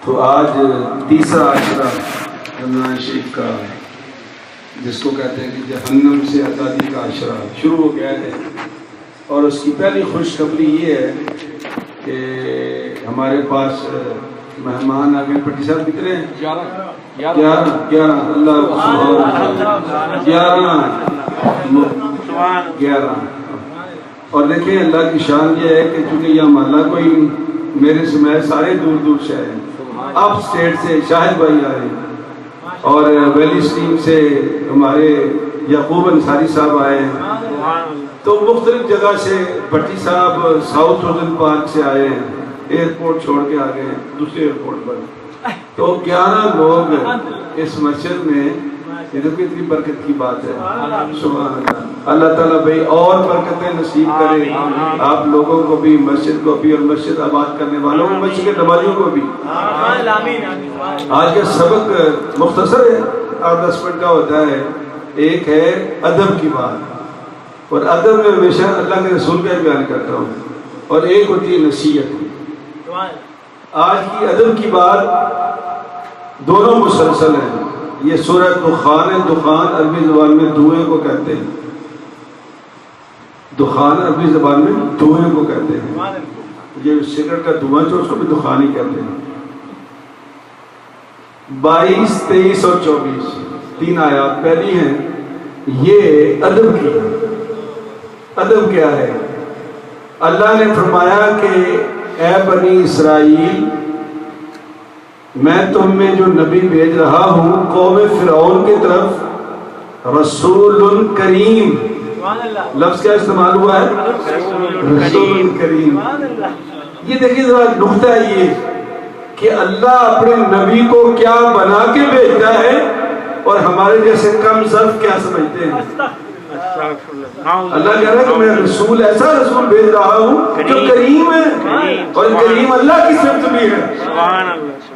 تو آج تیسرا عشرہ رمضان شریف کا جس کو کہتے ہیں کہ جہنم سے آزادی کا عشرہ شروع ہو گیا ہے، اور اس کی پہلی خوشخبری یہ ہے کہ ہمارے پاس مہمان آ گئے۔ پٹی صاحب کتنے ہیں؟ 11 اللہ 11 اور دیکھیں اللہ کی شان یہ ہے کہ چونکہ یہ محلہ کوئی میرے سمیت سارے دور دور سے آئے ہیں، اپ اسٹیٹ سے شاہد بھائی آئے ہیں، اور ویلی اسٹریم سے ہمارے یعقوب انصاری صاحب آئے ہیں، تو مختلف جگہ سے بھٹی صاحب ساؤتھ روزن پارک سے آئے ہیں، ایئرپورٹ چھوڑ کے آ گئے ہیں دوسرے ایئرپورٹ پر۔ تو 11 لوگ اس مسجد میں، یہ تو کتنی برکت کی بات ہے۔ سبحان اللہ، اللہ تعالیٰ بھائی اور برکتیں نصیب کرے آپ لوگوں کو بھی، مسجد کو بھی، اور مسجد آباد کرنے والوں کو، مسجد کے نمازیوں کو بھی۔ آج کا سبق مختصر ہے، 8-10 منٹ کا ہوتا ہے۔ ایک ہے ادب کی بات، اور ادب میں ہمیشہ اللہ کے رسول کا بیان کرتا ہوں، اور ایک ہوتی ہے نصیحت۔ آج کی ادب کی بات دونوں مسلسل ہیں۔ یہ سورہ دخان ہے، دخان عربی زبان میں دھوئیں کو کہتے ہیں، دخان عربی زبان میں دھوئیں کو کہتے ہیں، یہ سگریٹ کا دھواں جو اس کو بھی دخان ہی کہتے ہیں۔ 22، 23 اور 24 تین آیات پہلی ہیں، یہ ادب کی۔ ادب کیا ہے؟ اللہ نے فرمایا کہ اے بنی اسرائیل، میں تم میں جو نبی بھیج رہا ہوں قوم فرعون کی طرف رسول کریم، لفظ کیا استعمال ہوا ہے؟ رسول کریم۔ یہ دیکھیے ذرا نقطہ ہے یہ کہ اللہ اپنے نبی کو کیا بنا کے بھیجتا ہے، اور ہمارے جیسے کم ظرف کیا سمجھتے ہیں۔ اللہ کہہ رہا ہے کہ میں رسول، ایسا رسول بھیج رہا ہوں جو کریم ہے، اور کریم اللہ کی صفت بھی ہے۔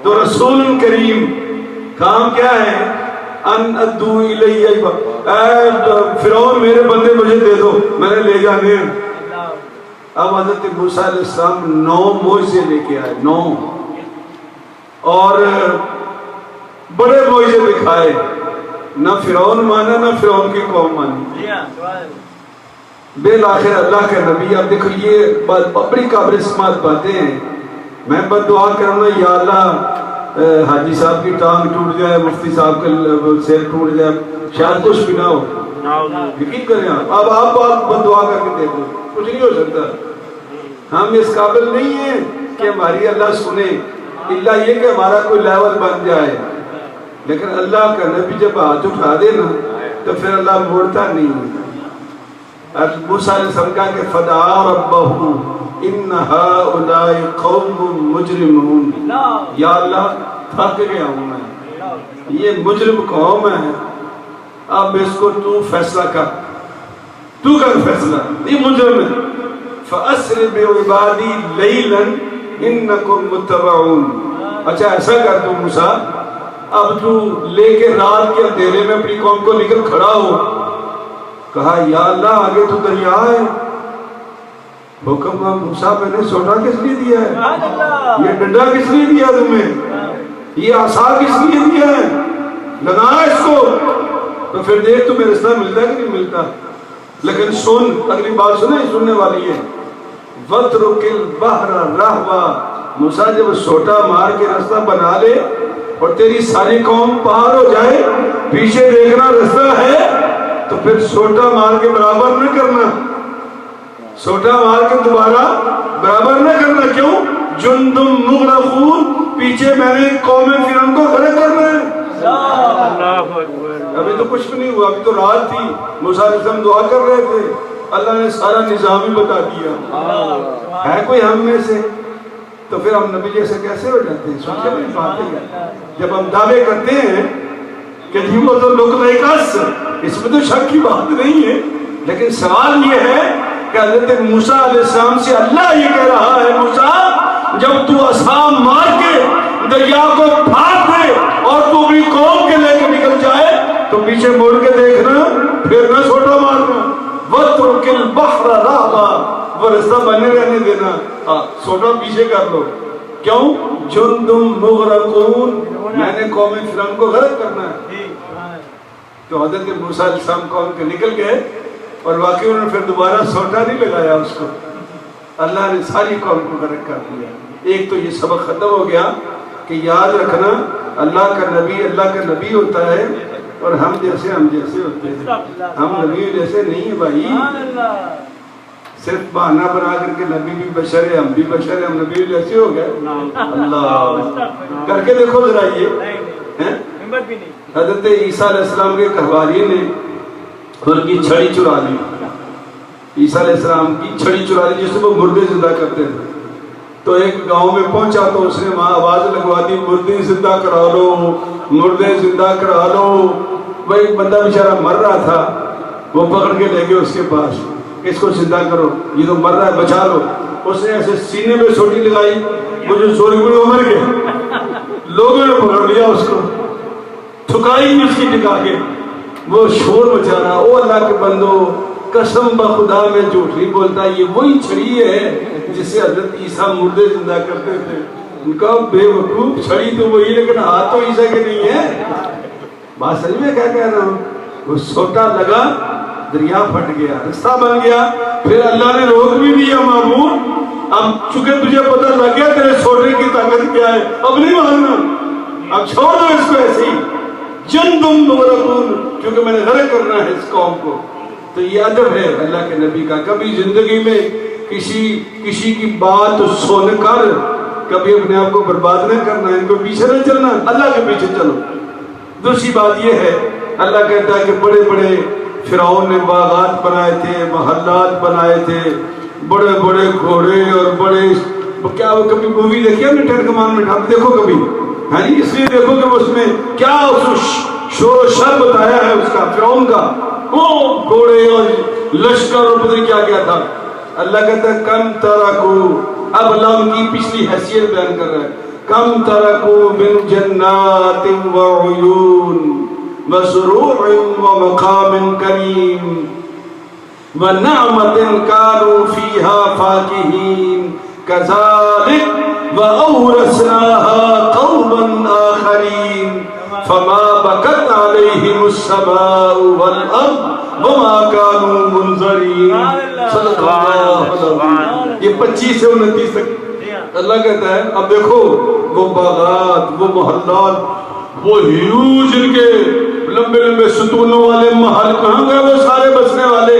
تو رسول کریم کام کیا ہے؟ ان ادو الیہ، اے فرعون میرے بندے مجھے دے دو، میں نے لے جانے ہیں۔ اب حضرت موسیٰ علیہ السلام 9 معجزے لے کے آئے، 9، اور بڑے معجزے دکھائے۔ نہ فرعون مانا، نہ فرعون کی قوم مانی۔ بالآخر اللہ کے نبی، اب دیکھو یہ بڑی قابل سماعت باتیں ہیں۔ میں بس دعا کروں گا یا اللہ حاجی صاحب کی ٹانگ ٹوٹ جائے، مفتی صاحب کا سر ٹوٹ جائے، شاید کچھ بھی نہ ہو، یقین کریں آپ بس دعا کر کے دیکھو، کچھ نہیں ہو سکتا۔ ہم اس قابل نہیں ہیں کہ ہماری اللہ سنے، اللہ یہ کہ ہمارا کوئی لیول بن جائے، لیکن اللہ کا نبی جب ہاتھ اٹھا دے نا تو پھر اللہ موڑتا نہیں۔ موسیٰ علیہ السلام کہا کہ فدعا ربہ ان ہؤلاء قوم مجرمون، یا اللہ تھک گیا ہوں میں، یہ مجرم قوم ہے، اب اس کو تو فیصلہ کر، تو کر فیصلہ، یہ مجرم ہے۔ فَأَسْرِ بِعِبَادِي لَيْلًا إِنَّكُمْ مُتَّبَعُونَ۔ اچھا ایسا کر تو موسیٰ، اب تو لے کے رات کے اندھیرے میں اپنی قوم کو نکل کھڑا ہو۔ کہا یا اللہ آگے تو دریا ہے۔ حکم موسیٰ میں نے سوٹا کس لیے دیا ہے؟ یہ ڈنڈا کس لیے دیا تمہیں؟ یہ عصا کس لیے دیا ہے؟ لگا اس کو، تو پھر دیکھ تمہیں رستہ ملتا ہے کہ نہیں ملتا۔ لیکن سن، اگلی بات سنیں، سننے والی ہے۔ وَاتْرُكِ الْبَحْرَ رَهْوًا، موسیٰ جب سوٹا مار کے رستہ بنا لے اور تیری ساری قوم پار ہو جائے، پیچھے دیکھنا رستہ ہے، تو پھر سوٹا مار کے برابر نہ کرنا، سوٹا مار کے دوبارہ برابر نہ کرنا۔ کیوں؟ جندم مغرقون، پیچھے میں نے قوم فرعون کو غرق کرنا ہے۔ ابھی تو کچھ بھی نہیں ہوا، ابھی تو رات تھی، موسیٰ علیہ السلام دعا کر رہے تھے، اللہ نے سارا نظام ہی بتا دیا۔ ہے کوئی ہم میں سے؟ تو پھر ہم نبی جیسے کیسے ہو جاتے ہیں؟ سوچے نہیں بات ہے، جب ہم دعوے کرتے ہیں کہ جی وہ تو لوگ لائک اس، اس میں تو شک کی بات نہیں ہے، لیکن سوال یہ ہے کہ حضرت موسیٰ علیہ السلام سے اللہ یہ کہہ رہا ہے، موسیٰ جب تو عصا مار کے دریا کو پھاڑ دے اور تو اپنی قوم کے لے کے نکل جائے تو پیچھے موڑ کے دیکھنا، پھر نہ سوٹا مارنا۔ وَاتْرُكِ الْبَحْرَ رَهْوًا، وہ رستہ بنے رہنے دینا، سوٹا پیچھے کر لو۔ کیوں؟ جندم مغرقون، میں نے قوم فرعون کو غرق کرنا ہے۔ تو حضرت موسیٰ علیہ السلام قوم کے نکل گئے اور واقعی انہوں نے پھر دوبارہ سوٹا نہیں لگایا اس کو، اللہ نے ساری قوم کو غرق کر دیا۔ ایک تو یہ سبق ختم ہو گیا کہ یاد رکھنا اللہ کا نبی ہوتا ہے اور ہم جیسے ہوتے ہیں، ہم نبی جیسے نہیں ہیں بھائی، صرف بہانہ بنا کر کے نبی بھی بشر ہے، ہم بھی بشر ہیں، ہم نبی جیسے ہو گئے؟ اللہ کر کے دیکھو ذرا، یہ حضرت عیسیٰ علیہ السلام کے حواریوں نے ان کی چھڑی چرا لی، عیسیٰ علیہ السلام کی چھڑی چرا لی جس سے وہ مردے زندہ کرتے تھے۔ تو ایک گاؤں میں پہنچا تو اس نے وہاں آواز لگوا دی، مردے زندہ کرا لو، مردے زندہ کرا لو۔ وہی بندہ بیچارہ مر رہا تھا، وہ پکڑ کے لے گئے اس کے پاس، اس کو زندہ کرو، یہ تو مر رہا ہے، بچا لو۔ اس نے ایسے سینے پہ چھوٹی لگائی، وہ جو سوری ہوئے وہ مر گئے، لوگوں نے پکڑ لیا اس کو، ٹھکائی اس کی ٹکا کے، وہ شور مچا رہا، او اللہ کے بندو قسم بخدا میں جھوٹ نہیں بولتا، یہ وہی چھڑی ہے جس سے حضرت عیسیٰ مردے زندہ کرتے تھے۔ ان کا بے وقوف، چھڑی تو وہی لیکن ہاتھ تو عیسیٰ کے نہیں ہے۔ بات سمجھ میں کیا کہہ رہا ہوں؟ وہ سوٹا لگا، دریا پھٹ گیا، رستہ بن گیا، پھر اللہ نے روک بھی دیا معمول، اب چونکہ تجھے پتہ لگ گیا تیرے سوٹے کی طاقت کیا ہے، اب نہیں ماننا، اب چھوڑ دو اس کو ایسے ہی، جندم مغرقون، کیونکہ میں نے غرق کرنا ہے اس قوم کو۔ تو یہ ادب ہے اللہ کے نبی کا، کبھی زندگی میں کسی کی بات سن کر کبھی اپنے آپ کو برباد نہ کرنا، ان کو پیچھے نہ چلنا، اللہ کے پیچھے چلو۔ دوسری بات یہ ہے، اللہ کہتا ہے کہ بڑے بڑے فرعون نے باغات بنائے تھے، محلات بنائے تھے، بڑے بڑے گھوڑے اور بڑے، کیا وہ کبھی مووی دیکھی ہے ٹین کمانڈمنٹ؟ آپ دیکھو کبھی، ہاں جی، اس لیے دیکھو کہ اس میں کیا شور و شر بتایا ہے اس کا، فرعون کا، وہ گھوڑے اور لشکر اور پتہ کیا کیا تھا۔ اللہ کہتا ہے کم ترکو، اب اللہ ان کی پچھلی حیثیت بیان کر رہا ہے، کم ترکو من جنات وعیون وزروع ومقام کریم ونعمت كانوا فيها فاكهين كذلك وأورثناها قوما آخرين فما بكت عليهم السماء والأرض وما كانوا منظرين۔ صدق اللہ۔ یہ 25 سے 29 تک اللہ کہتا ہے اب دیکھو وہ باغات، وہ محلات، وہ ہیوج ان کے لمبے لمبے ستونوں والے محل، کہاں گئے وہ سارے بسنے والے؟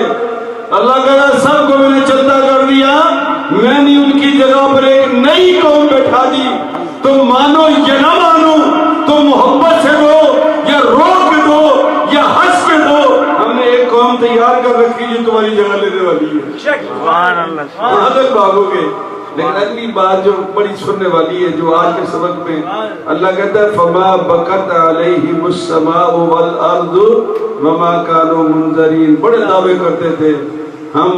اللہ کہتا ہے سب کو میں نے چلتا کر دیا، میں نے ان کی جگہ پر ایک نئی قوم بیٹھا دی، تم مانو یا نہ مانو، تم محبت سے دو یا روک کے دو یا ہنس کے دو، ہم نے ایک قوم تیار کر رکھی جو تمہاری جگہ لینے والی ہے۔ سبحان اللہ۔ وہاں تک بھاگو گے۔ لیکن اگلی بات جو بڑی سننے والی ہے، جو آج کے سبق میں اللہ کہتا ہے فما بکت علیہم السماء والارض وما كانوا منظرین۔ بڑے دعوے کرتے تھے ہم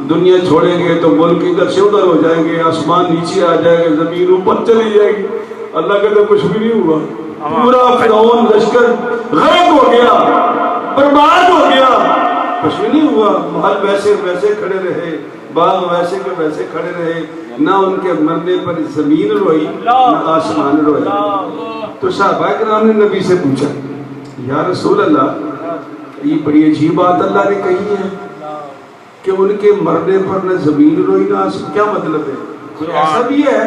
دنیا چھوڑیں گے تو ملک ادھر سے ادھر ہو جائیں گے، آسمان نیچے آ جائے گا، زمین اوپر چلی جائے گی۔ اللہ کہتا ہے کچھ بھی نہیں ہوا، پورا فرعون لشکر غرق ہو گیا، برباد ہو گیا، کچھ بھی نہیں ہوا۔ محل ویسے ویسے کھڑے رہے، باغ ویسے کے ویسے کھڑے رہے، نہ ان کے مرنے پر زمین روئی نہ آسمان روئی۔ تو صحابہ کرام نے نبی سے پوچھا یا رسول اللہ، یہ بڑی عجیب بات اللہ نے کہی ہے کہ ان کے مرنے پر نہ زمین روئی نہ آسمان، کیا مطلب ہے؟ کوئی ایسا بھی ہے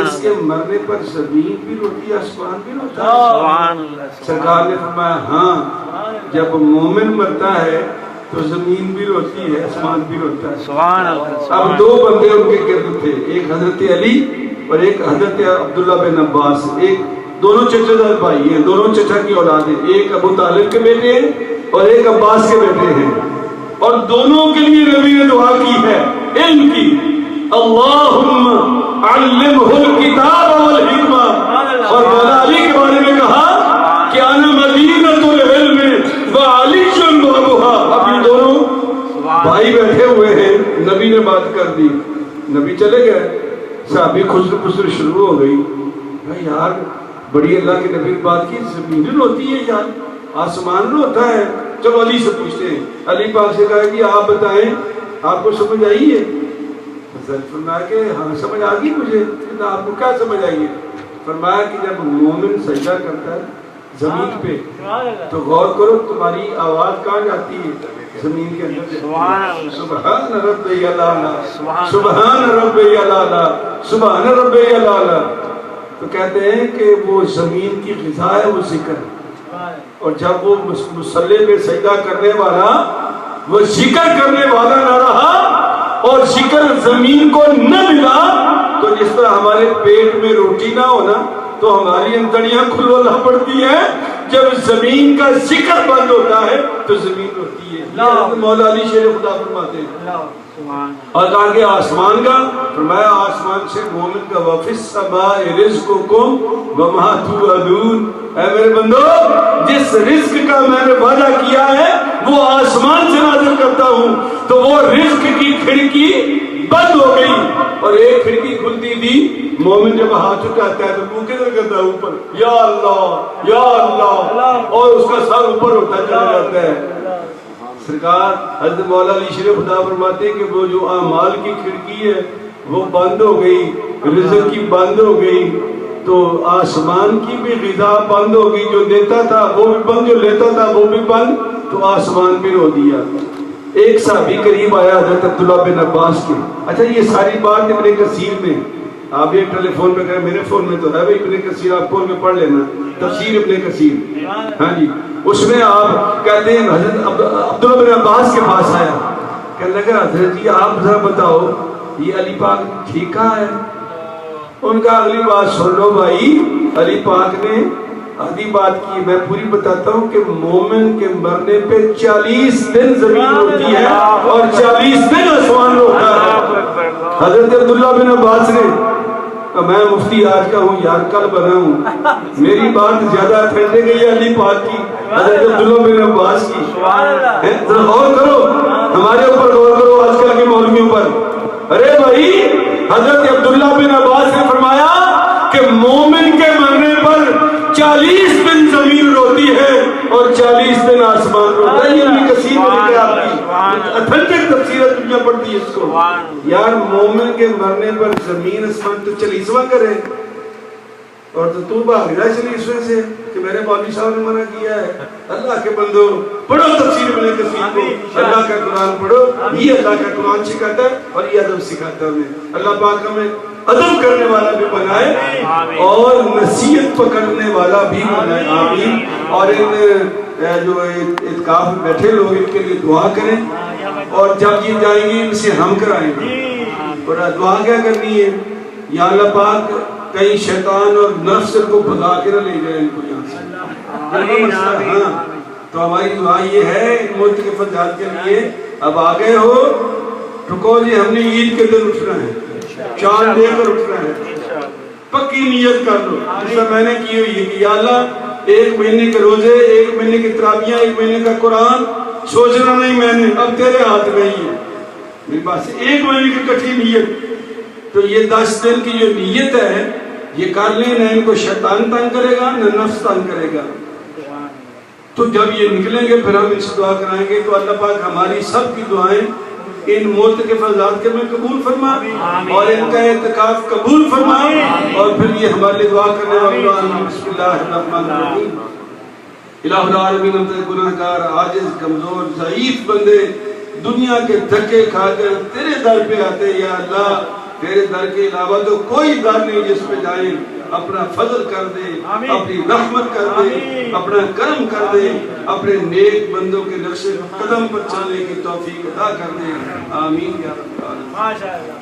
اس کے مرنے پر زمین بھی روتی ہے آسمان بھی روتا ہے؟ سرکار نے فرمایا ہاں، جب مومن مرتا ہے تو زمین بھی روتی ہے، آسمان بھی روتا ہے۔ اب دو بندے ان کے گرد تھے، ایک حضرت علی اور ایک حضرت عبداللہ بن عباس، ایک دونوں چچا دار بھائی ہیں، دونوں چچا کی اولاد ہیں، ایک ابو طالب کے بیٹے ہیں اور ایک عباس کے بیٹے ہیں، اور دونوں کے لیے نبی نے دعا کی ہے علم کی، اللہم علمہ الکتاب والحکمہ، اور مولا علی کے بارے میں کہا کہ انا مدینۃ العلم وعلی بابھا۔ اب یہ دونوں بھائی بیٹھے ہوئے ہیں، نبی نے بات کر دی، نبی چلے گئے، صحابی خسر خسر شروع ہو گئی، یار بڑی اللہ کے نبی نے بات کی، زمین روتی ہے یار، آسمان روتا ہے۔ چلو علی سے پوچھتے ہیں، علی پاک سے کہا کہ آپ بتائیں آپ کو سمجھ آئی ہے؟ فرمایا کہ ہاں سمجھ آ گئی مجھے. آپ کو کیا سمجھ آئی ہے؟ فرمایا کہ جب مومن سجدہ کرتا ہے زمین پہ تو غور کرو تمہاری آواز کہاں جاتی ہے؟ زمین کے اندر. سبحان ربی الاعلی سبحان ربی الاعلی سبحان ربی الاعلی. تو کہتے ہیں کہ وہ زمین کی غذا ہے وہ ذکر. اور جب وہ مصلی پہ سجدہ کرنے والا وہ ذکر کرنے والا نہ رہا اور ذکر زمین کو نہ ملا تو جس طرح ہمارے پیٹ میں روٹی نہ ہونا تو ہماری انتڑیاں کھلولا پڑتی ہیں. جب زمین کا ذکر بند ہوتا ہے تو زمین ہوتی ہے. مولا علی شیر خدا فرماتے ہیں. اور کہا کہ آسمان کا فرمایا آسمان سے مومن کا وفی السماء رزقکم وما توعدون. اے میرے بندو جس رزق کا میں نے وعدہ کیا ہے وہ آسمان سے نازل کرتا ہوں. تو وہ رزق کی کھڑکی بند ہو گئی اور ایک کھڑکی کھلتی تھی. مومن جب ہاتھ اٹھاتا ہے تو منہ کدھر کرتا ہے؟ اوپر. یا اللہ یا اللہ اور اس کا سر اوپر ہوتا چلا جاتا ہے. سرکار حضرت مولا علی شیر خدا فرماتے ہیں کہ وہ جو اعمال کی کھڑکی ہے وہ بند ہو گئی, رزق کی بند ہو گئی تو آسمان کی بھی غذا بند ہو گئی. جو دیتا تھا وہ بھی بند, جو لیتا تھا وہ بھی بند, تو آسمان بھی رو دیا. ایک صحابی قریب آیا حضرت عبداللہ بن عباس کے. اچھا یہ ساری بات ابن کثیر میں آپ ایک ٹیلی فون پہ کہیں میرے فون میں تو ہے ابن کثیر, آپ فون میں پڑھ لینا تفسیر ابن کثیر. ہاں جی اس میں آپ کہتے ہیں حضرت عبداللہ بن عباس کے پاس آیا, کہنے لگا حضرت جی آپ ذرا بتاؤ یہ علی پاک ٹھیک کہاں ہے؟ ان کا اگلی بات سن لو بھائی. علی پاک نے آدھی بات کی, میں پوری بتاتا ہوں کہ مومن کے مرنے پہ 40 دن زمین ہوتی ہے اور 40 دن آسمان ہوتا ہے. حضرت عبداللہ بن عباس نے میں مفتی آج کا ہوں یار, کل بنا ہوں, میری بات زیادہ ٹھنڈے گئی ہے علی پاک کی, حضرت عبداللہ بن عباس کی. غور کرو ہمارے اوپر, غور کرو آج کل کے مولویوں پر. ارے بھائی حضرت عبداللہ بن عباس نے فرمایا کہ مومن کے مرنے پر 40 دن زمین روتی ہے اور 40 دن آسمان روتا ہے. یہ ابن کثیر میں لکھا ہے, آپ کی اتھنٹک تفسیر ہے, دنیا پڑھتی ہے اس کو. یار مومن کے مرنے پر زمین آسمان تو 40واں کرے اور تو بھاگ رہا ہے 40ویں سے کہ میرے مولوی صاحب نے منع کیا ہے. اللہ کے بندو پڑھو تفسیر ابن کثیر کو, اللہ کا قرآن پڑھو. یہ اللہ کا قرآن سکھاتا ہے اور یہ ادب سکھاتا ہے ہمیں. اللہ پاک ہمیں ادب کرنے والا بھی بنائے اور نصیحت پکڑنے والا بھی بنائے. آمین. اور ان جو اعتکاف میں بیٹھے لوگ ان کے لیے دعا کریں اور جب یہ جائیں گے ان سے ہم کرائیں گے. اور دعا کیا کرنی ہے؟ یا اللہ پاک کہیں شیطان اور نفس کو بھگا کے نہ لے جائے ان کو یہاں سے. ہاں تو ہماری دعا یہ ہے ان ملک کے فساد کے لیے. اب آگے ہو رکو جی, ہم نے عید کے دن اٹھنا ہے, چاند لے کر اٹھنا ہے. پکی نیت کر لو جیسا میں نے کی ہوئی ہے کہ یا اللہ 1 مہینے کے روزے, 1 مہینے کی تراویحیں, 1 مہینے کا قرآن سوچنا نہیں میں نے, اب تیرے ہاتھ میں ہی ہے میرے پاس 1 مہینے کی کٹھی نیت. تو یہ 10 دن کی جو نیت ہے یہ کر لیں, نہ ان کو شیطان تنگ کرے گا نہ نفس تنگ کرے گا. تو جب یہ نکلیں گے پھر ہم ان سے دعا کرائیں گے. تو اللہ پاک ہماری سب کی دعائیں ان موت کے فضلات کے میں قبول فرما اور ان کا اعتکاف قبول فرما. اور پھر یہ ہمارے لیے دعا کرنے والا بسم اللہ الرحمن الرحیم. الہ العالمین ہم سے گناہگار, عاجز, کمزور, ضعیف بندے دنیا کے دھکے کھا کر تیرے در پہ آتے. یا اللہ تیرے در کے علاوہ تو کوئی در نہیں جس پہ جائیں. اپنا فضل کر دے, اپنی رحمت کر دے, اپنا کرم کر دے, اپنے نیک بندوں کے نقش قدم پر چلنے کی توفیق عطا کر دے. آمین یا رب العالمین.